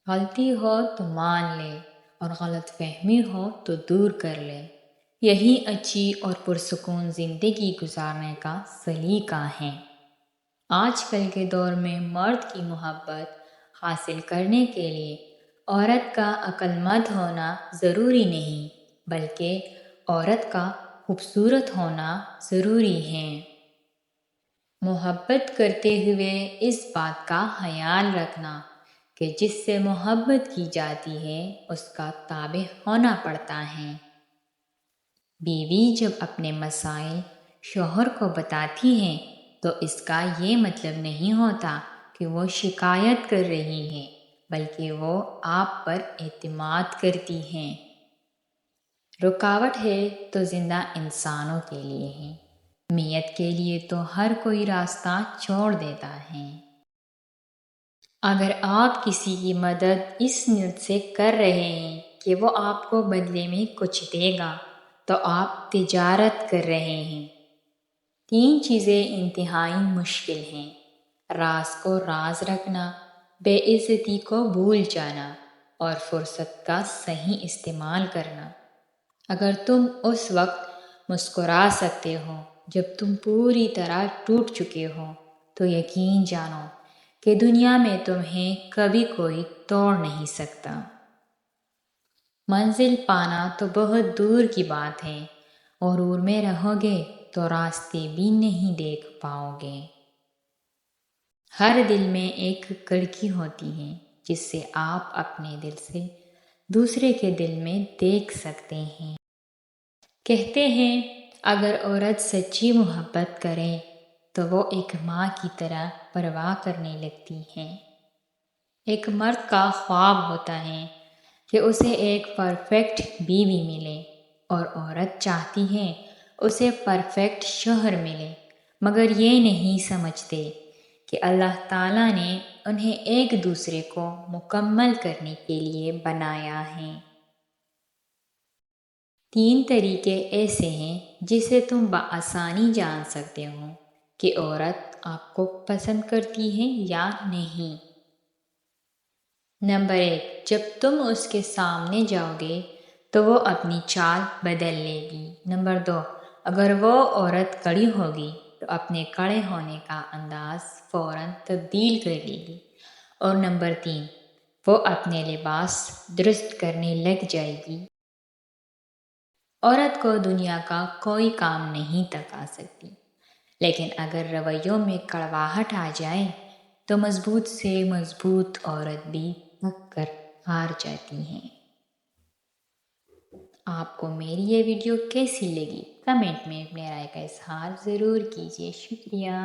غلطی ہو تو مان لے اور غلط فہمی ہو تو دور کر لے، یہی اچھی اور پرسکون زندگی گزارنے کا سلیقہ ہے۔ آج کل کے دور میں مرد کی محبت حاصل کرنے کے لیے عورت کا عقل مند ہونا ضروری نہیں، بلکہ عورت کا خوبصورت ہونا ضروری ہے۔ محبت کرتے ہوئے اس بات کا خیال رکھنا کہ جس سے محبت کی جاتی ہے اس کا تابع ہونا پڑتا ہے۔ بیوی جب اپنے مسائل شوہر کو بتاتی ہے تو اس کا یہ مطلب نہیں ہوتا کہ وہ شکایت کر رہی ہے، بلکہ وہ آپ پر اعتماد کرتی ہیں۔ رکاوٹ ہے تو زندہ انسانوں کے لیے ہے، میت کے لیے تو ہر کوئی راستہ چھوڑ دیتا ہے۔ اگر آپ کسی کی مدد اس نیت سے کر رہے ہیں کہ وہ آپ کو بدلے میں کچھ دے گا تو آپ تجارت کر رہے ہیں۔ 3 چیزیں انتہائی مشکل ہیں: راز کو راز رکھنا، بے عزتی کو بھول جانا اور فرصت کا صحیح استعمال کرنا۔ اگر تم اس وقت مسکرا سکتے ہو جب تم پوری طرح ٹوٹ چکے ہو تو یقین جانو کہ دنیا میں تمہیں کبھی کوئی توڑ نہیں سکتا۔ منزل پانا تو بہت دور کی بات ہے، غرور میں رہو گے تو راستے بھی نہیں دیکھ پاؤ گے۔ ہر دل میں ایک کھڑکی ہوتی ہے جس سے آپ اپنے دل سے دوسرے کے دل میں دیکھ سکتے ہیں۔ کہتے ہیں اگر عورت سچی محبت کرے تو وہ ایک ماں کی طرح پرواہ کرنے لگتی ہے۔ ایک مرد کا خواب ہوتا ہے کہ اسے ایک پرفیکٹ بیوی ملے اور عورت چاہتی ہے اسے پرفیکٹ شوہر ملے، مگر یہ نہیں سمجھتے کہ اللہ تعالیٰ نے انہیں ایک دوسرے کو مکمل کرنے کے لیے بنایا ہے۔ 3 طریقے ایسے ہیں جسے تم بآسانی جان سکتے ہو کہ عورت آپ کو پسند کرتی ہے یا نہیں۔ نمبر 1، جب تم اس کے سامنے جاؤ گے تو وہ اپنی چال بدل لے گی۔ نمبر 2، اگر وہ عورت کھڑی ہوگی تو اپنے کھڑے ہونے کا انداز فوراً تبدیل کر لے گی۔ اور نمبر 3، وہ اپنے لباس درست کرنے لگ جائے گی۔ عورت کو دنیا کا کوئی کام نہیں تھکا سکتی، لیکن اگر رویوں میں کڑواہٹ آ جائے تو مضبوط سے مضبوط عورت بھی تھک کر ہار جاتی ہیں۔ آپ کو میری یہ ویڈیو کیسی لگی؟ کمنٹ میں اپنے رائے کا اظہار ضرور کیجیے۔ شکریہ۔